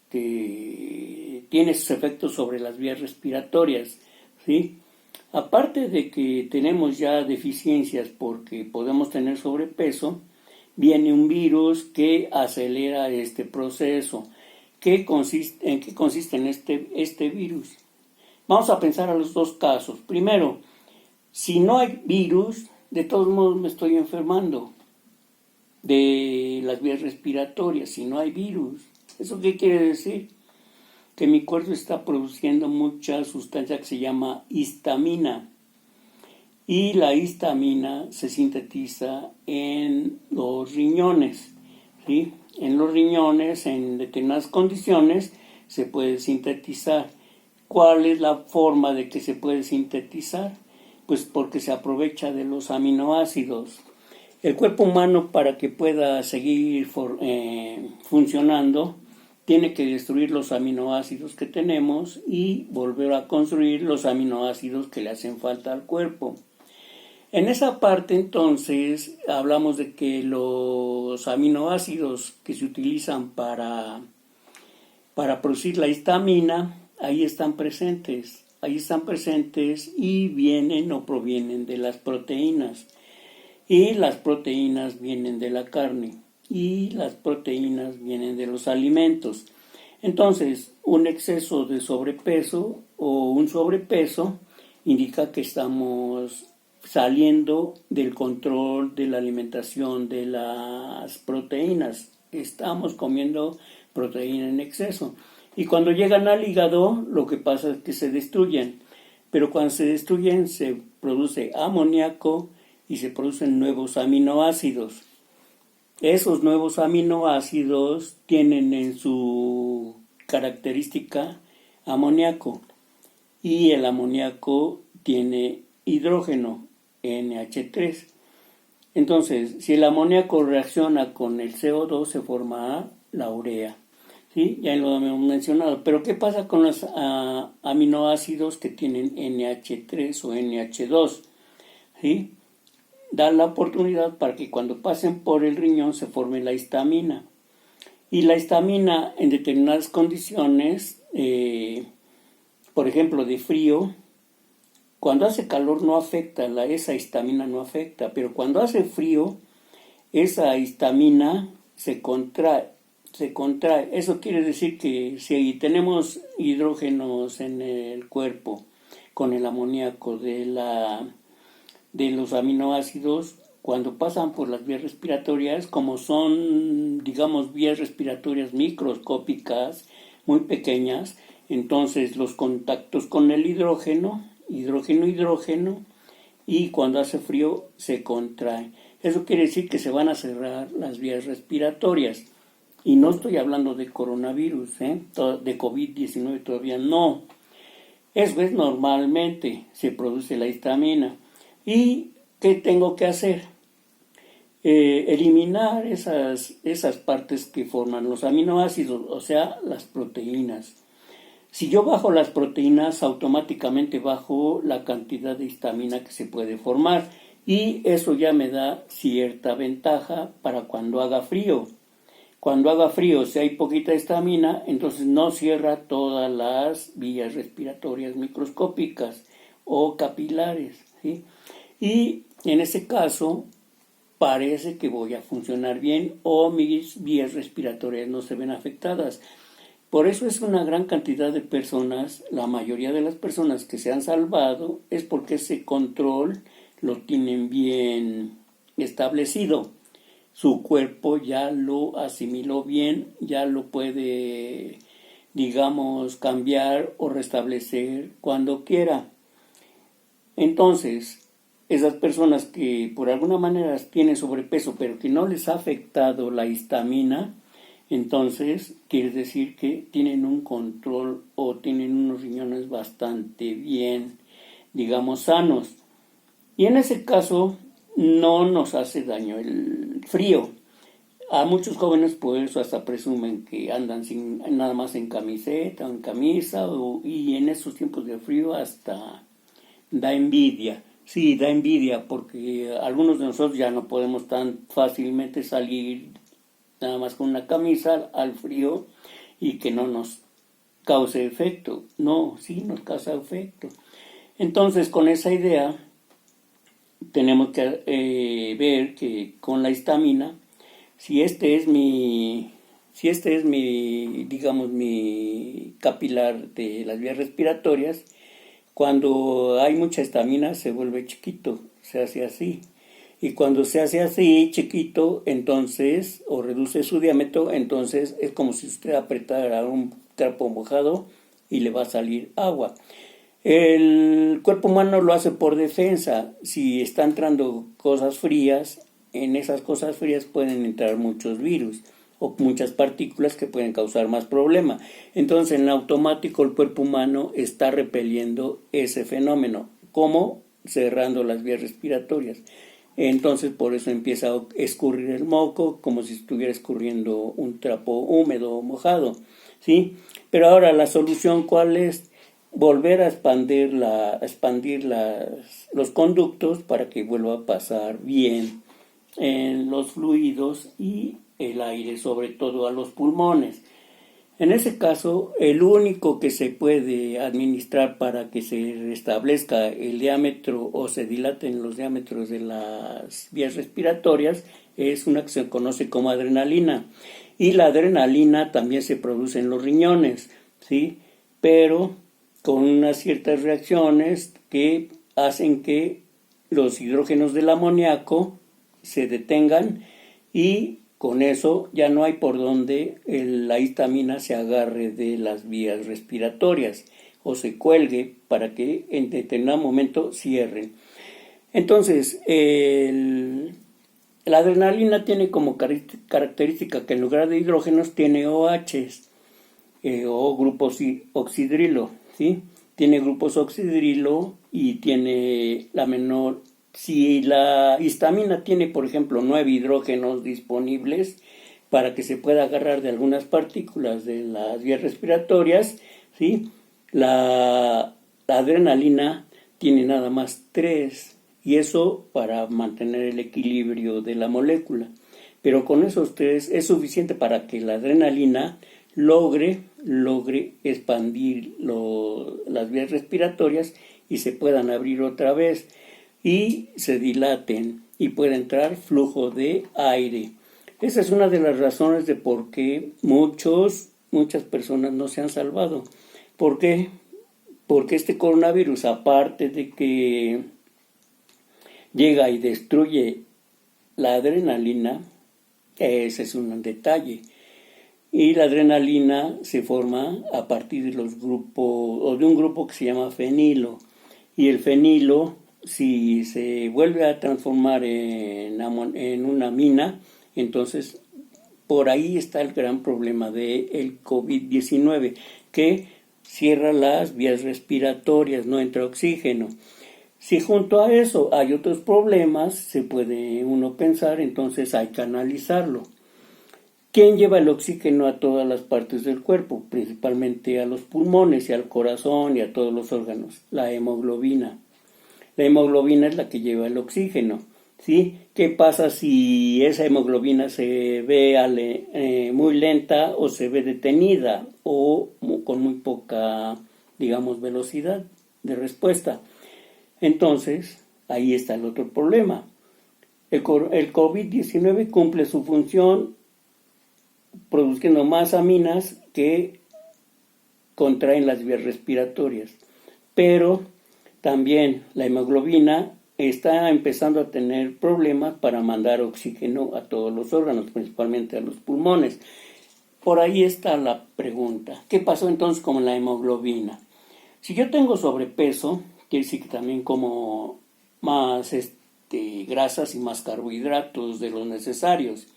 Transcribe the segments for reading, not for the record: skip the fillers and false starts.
tiene sus efectos sobre las vías respiratorias, ¿sí? Aparte de que tenemos ya deficiencias porque podemos tener sobrepeso, viene un virus que acelera este proceso. ¿En qué consiste este virus? Vamos a pensar a los dos casos. Primero, si no hay virus, de todos modos me estoy enfermando de las vías respiratorias, si no hay virus. ¿Eso qué quiere decir? Que mi cuerpo está produciendo mucha sustancia que se llama histamina. Y la histamina se sintetiza en los riñones, ¿sí? En los riñones, en determinadas condiciones, se puede sintetizar. ¿Cuál es la forma de que se puede sintetizar? Pues porque se aprovecha de los aminoácidos. El cuerpo humano, para que pueda seguir funcionando, tiene que destruir los aminoácidos que tenemos y volver a construir los aminoácidos que le hacen falta al cuerpo. En esa parte, entonces, hablamos de que los aminoácidos que se utilizan para producir la histamina, ahí están presentes y vienen o provienen de las proteínas. Y las proteínas vienen de la carne y las proteínas vienen de los alimentos. Entonces, un exceso de sobrepeso o un sobrepeso indica que estamos saliendo del control de la alimentación de las proteínas. Estamos comiendo proteína en exceso. Y cuando llegan al hígado, lo que pasa es que se destruyen. Pero cuando se destruyen, se produce amoníaco y se producen nuevos aminoácidos. Esos nuevos aminoácidos tienen en su característica amoníaco. Y el amoníaco tiene hidrógeno, NH3. Entonces, si el amoníaco reacciona con el CO2, se forma la urea. ¿Sí? Ya lo hemos mencionado. Pero ¿qué pasa con los aminoácidos que tienen NH3 o NH2? ¿Sí? Da la oportunidad para que cuando pasen por el riñón se forme la histamina. Y la histamina en determinadas condiciones, por ejemplo de frío, cuando hace calor no afecta, esa histamina no afecta, pero cuando hace frío, esa histamina se contrae. Eso quiere decir que si tenemos hidrógenos en el cuerpo con el amoníaco de los aminoácidos, cuando pasan por las vías respiratorias, como son, digamos, vías respiratorias microscópicas, muy pequeñas, entonces los contactos con el hidrógeno, y cuando hace frío se contrae. Eso quiere decir que se van a cerrar las vías respiratorias. Y no estoy hablando de coronavirus, de COVID-19 todavía no. Eso es normalmente, se produce la histamina. ¿Y qué tengo que hacer? Eliminar esas partes que forman los aminoácidos, o sea, las proteínas. Si yo bajo las proteínas, automáticamente bajo la cantidad de histamina que se puede formar. Y eso ya me da cierta ventaja para cuando haga frío. Cuando haga frío, si hay poquita histamina, entonces no cierra todas las vías respiratorias microscópicas o capilares, ¿sí? Y en ese caso, parece que voy a funcionar bien o mis vías respiratorias no se ven afectadas. Por eso es una gran cantidad de personas, la mayoría de las personas que se han salvado, es porque ese control lo tienen bien establecido. Su cuerpo ya lo asimiló bien, ya lo puede, digamos, cambiar o restablecer cuando quiera. Entonces, esas personas que por alguna manera tienen sobrepeso, pero que no les ha afectado la histamina, entonces quiere decir que tienen un control o tienen unos riñones bastante bien, digamos, sanos. Y en ese caso no nos hace daño el frío. A muchos jóvenes por eso hasta presumen que andan nada más en camiseta o en camisa, y en esos tiempos de frío hasta da envidia. Sí, da envidia porque algunos de nosotros ya no podemos tan fácilmente salir nada más con una camisa al frío y que no nos cause efecto. No, sí nos causa efecto. Entonces, con esa idea, tenemos que ver que con la histamina, si este es mi, digamos, mi capilar de las vías respiratorias, cuando hay mucha histamina se vuelve chiquito, se hace así. Y cuando se hace así, chiquito, entonces, o reduce su diámetro, entonces es como si usted apretara un trapo mojado y le va a salir agua. El cuerpo humano lo hace por defensa. Si está entrando cosas frías, en esas cosas frías pueden entrar muchos virus o muchas partículas que pueden causar más problema. Entonces, en automático, el cuerpo humano está repeliendo ese fenómeno, como cerrando las vías respiratorias. Entonces, por eso empieza a escurrir el moco, como si estuviera escurriendo un trapo húmedo o mojado, ¿sí? Pero ahora, ¿la solución cuál es? Volver a expandir los conductos para que vuelva a pasar bien en los fluidos y el aire, sobre todo a los pulmones. En ese caso, el único que se puede administrar para que se restablezca el diámetro o se dilaten los diámetros de las vías respiratorias es una que se conoce como adrenalina. Y la adrenalina también se produce en los riñones, ¿sí? Pero con unas ciertas reacciones que hacen que los hidrógenos del amoníaco se detengan y con eso ya no hay por donde la histamina se agarre de las vías respiratorias o se cuelgue para que en determinado momento cierren. Entonces, la adrenalina tiene como característica que en lugar de hidrógenos tiene OHs o grupos oxidrilo, ¿sí? Tiene grupos oxidrilo y tiene la menor. Si la histamina tiene, por ejemplo, 9 hidrógenos disponibles para que se pueda agarrar de algunas partículas de las vías respiratorias, ¿sí? La adrenalina tiene nada más 3, y eso para mantener el equilibrio de la molécula. Pero con esos 3 es suficiente para que la adrenalina logre expandir las vías respiratorias y se puedan abrir otra vez y se dilaten y puede entrar flujo de aire. Esa es una de las razones de por qué muchas personas no se han salvado. ¿Por qué? Porque este coronavirus, aparte de que llega y destruye la adrenalina, ese es un detalle. Y la adrenalina se forma a partir de los grupos, o de un grupo que se llama fenilo. Y el fenilo, si se vuelve a transformar en una amina, entonces por ahí está el gran problema del COVID-19, que cierra las vías respiratorias, no entra oxígeno. Si junto a eso hay otros problemas, se puede uno pensar, entonces hay que analizarlo. ¿Quién lleva el oxígeno a todas las partes del cuerpo? Principalmente a los pulmones y al corazón y a todos los órganos. La hemoglobina. La hemoglobina es la que lleva el oxígeno, ¿sí? ¿Qué pasa si esa hemoglobina se ve muy lenta o se ve detenida o con muy poca, digamos, velocidad de respuesta? Entonces, ahí está el otro problema. El COVID-19 cumple su función produciendo más aminas que contraen las vías respiratorias. Pero también la hemoglobina está empezando a tener problemas para mandar oxígeno a todos los órganos, principalmente a los pulmones. Por ahí está la pregunta. ¿Qué pasó entonces con la hemoglobina? Si yo tengo sobrepeso, quiere decir que también como más grasas y más carbohidratos de los necesarios.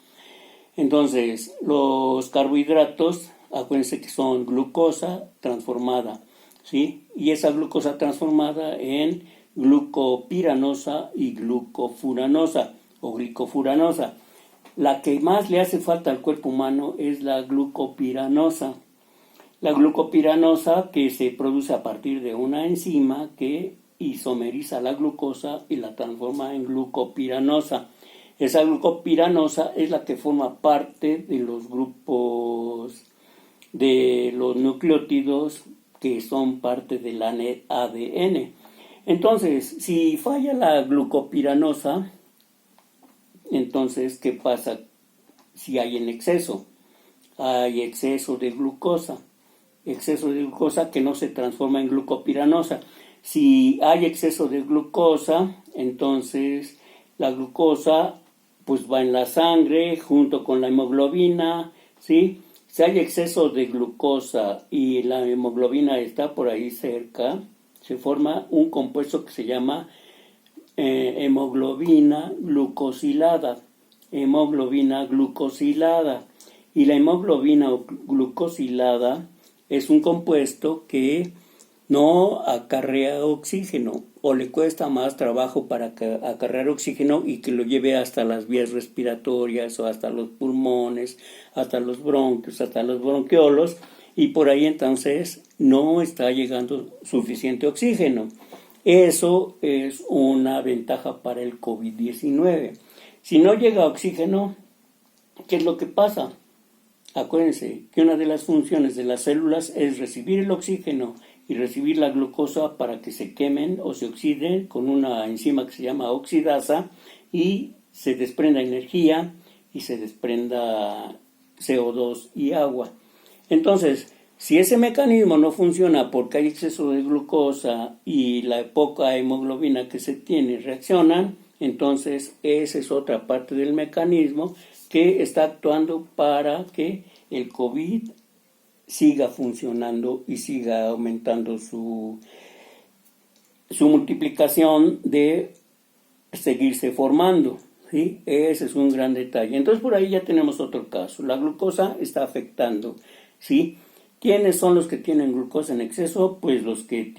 Entonces, los carbohidratos, acuérdense que son glucosa transformada, ¿sí? Y esa glucosa transformada en glucopiranosa y glucofuranosa o glicofuranosa. La que más le hace falta al cuerpo humano es la glucopiranosa. La glucopiranosa que se produce a partir de una enzima que isomeriza la glucosa y la transforma en glucopiranosa. Esa glucopiranosa es la que forma parte de los grupos de los nucleótidos que son parte del ADN. Entonces, si falla la glucopiranosa, entonces, ¿qué pasa si hay en exceso? Hay exceso de glucosa que no se transforma en glucopiranosa. Si hay exceso de glucosa, entonces la glucosa pues va en la sangre junto con la hemoglobina, ¿sí? Si hay exceso de glucosa y la hemoglobina está por ahí cerca, se forma un compuesto que se llama hemoglobina glucosilada. Hemoglobina glucosilada. Y la hemoglobina glucosilada es un compuesto que no acarrea oxígeno o le cuesta más trabajo para acarrear oxígeno y que lo lleve hasta las vías respiratorias o hasta los pulmones, hasta los bronquios, hasta los bronquiolos, y por ahí entonces no está llegando suficiente oxígeno. Eso es una ventaja para el COVID-19. Si no llega oxígeno, ¿qué es lo que pasa? Acuérdense que una de las funciones de las células es recibir el oxígeno y recibir la glucosa para que se quemen o se oxiden con una enzima que se llama oxidasa y se desprenda energía y se desprenda CO2 y agua. Entonces, si ese mecanismo no funciona porque hay exceso de glucosa y la poca hemoglobina que se tiene reaccionan, entonces esa es otra parte del mecanismo que está actuando para que el COVID siga funcionando y siga aumentando su multiplicación de seguirse formando, ¿sí? Ese es un gran detalle. Entonces por ahí ya tenemos otro caso. La glucosa está afectando, ¿sí? ¿Quiénes son los que tienen glucosa en exceso? Pues los que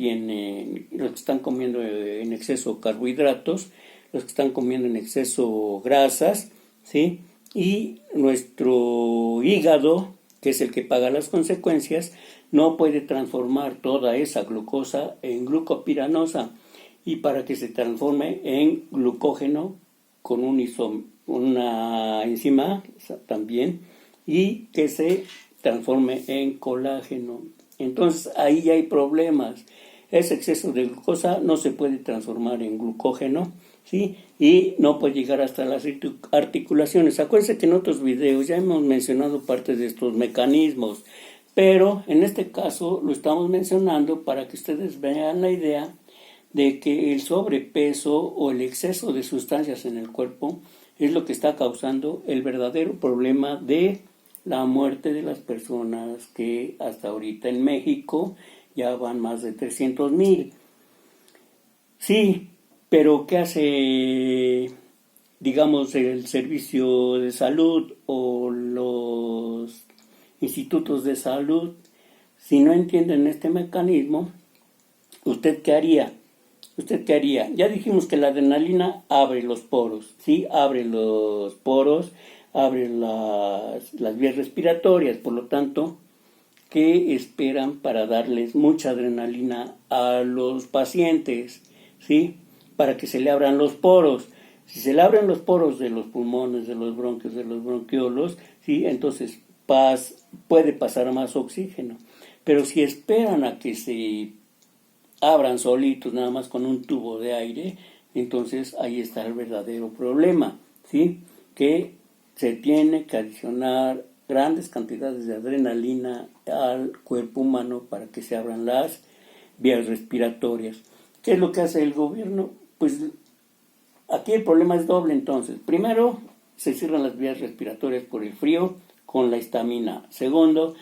están comiendo en exceso carbohidratos, los que están comiendo en exceso grasas, ¿sí? Y nuestro hígado, que es el que paga las consecuencias, no puede transformar toda esa glucosa en glucopiranosa, y para que se transforme en glucógeno con una enzima también, y que se transforme en colágeno. Entonces ahí ya hay problemas. Ese exceso de glucosa no se puede transformar en glucógeno, ¿sí? Y no puede llegar hasta las articulaciones. Acuérdense que en otros videos ya hemos mencionado parte de estos mecanismos, pero en este caso lo estamos mencionando para que ustedes vean la idea de que el sobrepeso o el exceso de sustancias en el cuerpo es lo que está causando el verdadero problema de la muerte de las personas, que hasta ahorita en México ya van más de 300,000. Sí, pero ¿qué hace, digamos, el servicio de salud o los institutos de salud? Si no entienden este mecanismo, ¿usted qué haría? ¿Usted qué haría? Ya dijimos que la adrenalina abre los poros, ¿sí? Abre los poros, abre las vías respiratorias, por lo tanto, ¿qué esperan para darles mucha adrenalina a los pacientes? ¿Sí? Para que se le abran los poros. Si se le abren los poros de los pulmones, de los bronquios, de los bronquiolos, ¿sí? Entonces puede pasar más oxígeno. Pero si esperan a que se abran solitos, nada más con un tubo de aire, entonces ahí está el verdadero problema, ¿sí? Que se tiene que adicionar grandes cantidades de adrenalina al cuerpo humano para que se abran las vías respiratorias. ¿Qué es lo que hace el gobierno? Pues aquí el problema es doble entonces. Primero, se cierran las vías respiratorias por el frío con la histamina. Segundo,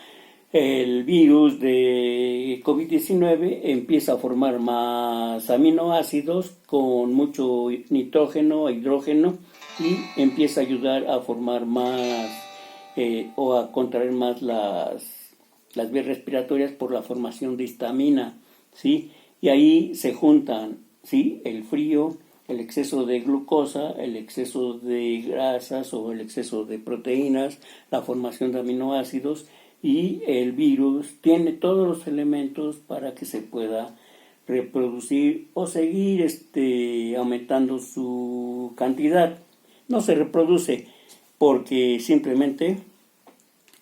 el virus de COVID-19 empieza a formar más aminoácidos con mucho nitrógeno e hidrógeno y empieza a ayudar a formar más o a contraer más las vías respiratorias por la formación de histamina, ¿sí? Y ahí se juntan, ¿sí? El frío, el exceso de glucosa, el exceso de grasas o el exceso de proteínas, la formación de aminoácidos, y el virus tiene todos los elementos para que se pueda reproducir o seguir aumentando su cantidad. No se reproduce porque simplemente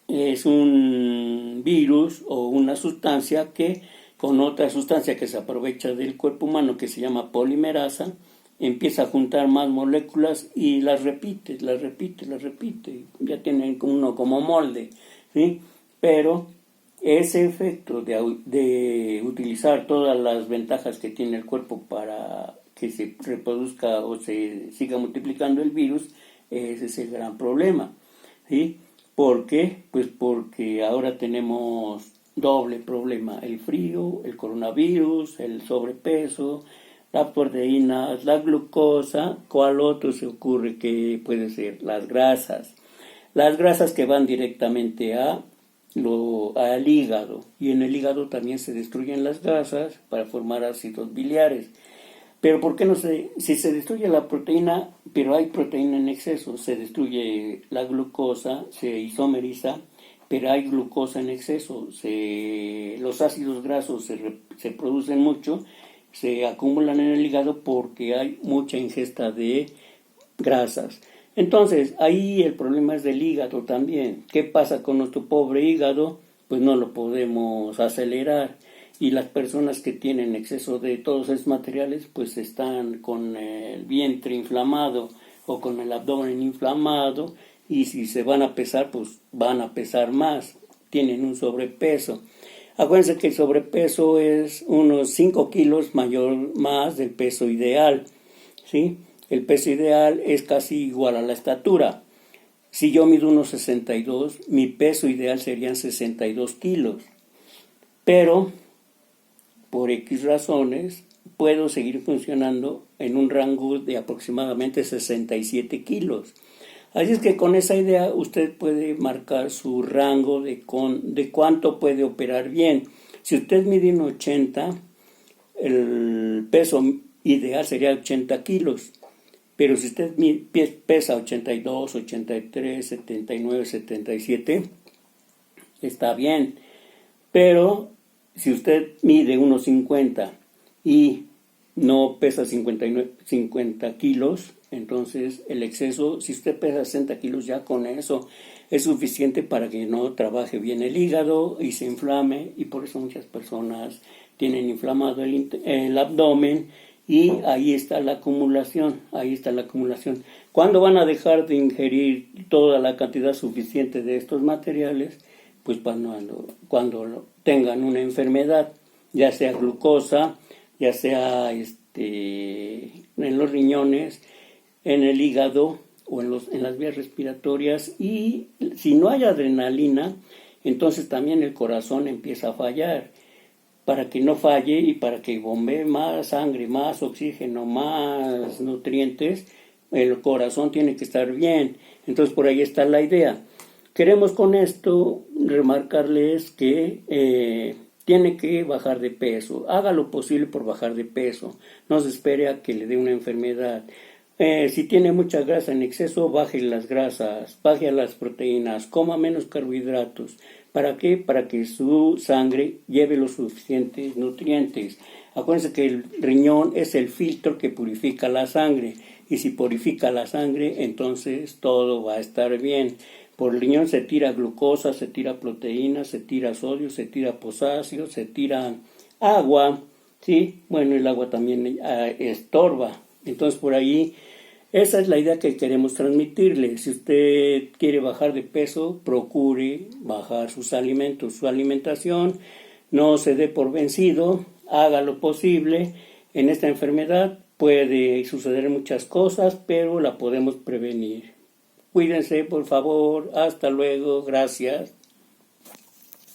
es un virus o una sustancia que con otra sustancia que se aprovecha del cuerpo humano que se llama polimerasa, empieza a juntar más moléculas y las repite. Ya tienen uno como molde, ¿sí? Pero ese efecto de utilizar todas las ventajas que tiene el cuerpo para que se reproduzca o se siga multiplicando el virus, ese es el gran problema, ¿sí? ¿Por qué? Pues porque ahora tenemos doble problema: el frío, el coronavirus, el sobrepeso, las proteínas, la glucosa. ¿Cuál otro se ocurre que puede ser? Las grasas que van directamente al hígado, y en el hígado también se destruyen las grasas para formar ácidos biliares. Pero ¿por qué no si se destruye la proteína, pero hay proteína en exceso? Se destruye la glucosa, se isomeriza, pero hay glucosa en exceso. Los ácidos grasos se producen mucho, se acumulan en el hígado porque hay mucha ingesta de grasas. Entonces, ahí el problema es del hígado también. ¿Qué pasa con nuestro pobre hígado? Pues no lo podemos acelerar. Y las personas que tienen exceso de todos esos materiales, pues están con el vientre inflamado o con el abdomen inflamado, y si se van a pesar, pues van a pesar más, tienen un sobrepeso. Acuérdense que el sobrepeso es unos 5 kilos más del peso ideal, ¿sí? El peso ideal es casi igual a la estatura. Si yo mido unos 62, mi peso ideal serían 62 kilos. Pero por X razones, puedo seguir funcionando en un rango de aproximadamente 67 kilos. Así es que con esa idea usted puede marcar su rango de cuánto puede operar bien. Si usted mide un 80, el peso ideal sería 80 kilos. Pero si usted pesa 82, 83, 79, 77, está bien. Pero si usted mide 1,50 y no pesa 50 kilos, entonces el exceso, si usted pesa 60 kilos, ya con eso es suficiente para que no trabaje bien el hígado y se inflame, y por eso muchas personas tienen inflamado el abdomen, y ahí está la acumulación. ¿Cuándo van a dejar de ingerir toda la cantidad suficiente de estos materiales? Pues cuando tengan una enfermedad, ya sea glucosa, ya sea en los riñones, en el hígado o en las vías respiratorias. Y si no hay adrenalina, entonces también el corazón empieza a fallar. Para que no falle y para que bombee más sangre, más oxígeno, más nutrientes, el corazón tiene que estar bien. Entonces por ahí está la idea. Queremos con esto remarcarles que tiene que bajar de peso. Haga lo posible por bajar de peso. No se espere a que le dé una enfermedad. Si tiene mucha grasa en exceso, baje las grasas, baje las proteínas, coma menos carbohidratos. ¿Para qué? Para que su sangre lleve los suficientes nutrientes. Acuérdense que el riñón es el filtro que purifica la sangre. Y si purifica la sangre, entonces todo va a estar bien. Por el riñón se tira glucosa, se tira proteína, se tira sodio, se tira potasio, se tira agua, ¿sí? Bueno, el agua también estorba. Entonces por ahí, esa es la idea que queremos transmitirle. Si usted quiere bajar de peso, procure bajar sus alimentos, su alimentación. No se dé por vencido, haga lo posible. En esta enfermedad puede suceder muchas cosas, pero la podemos prevenir. Cuídense, por favor. Hasta luego. Gracias.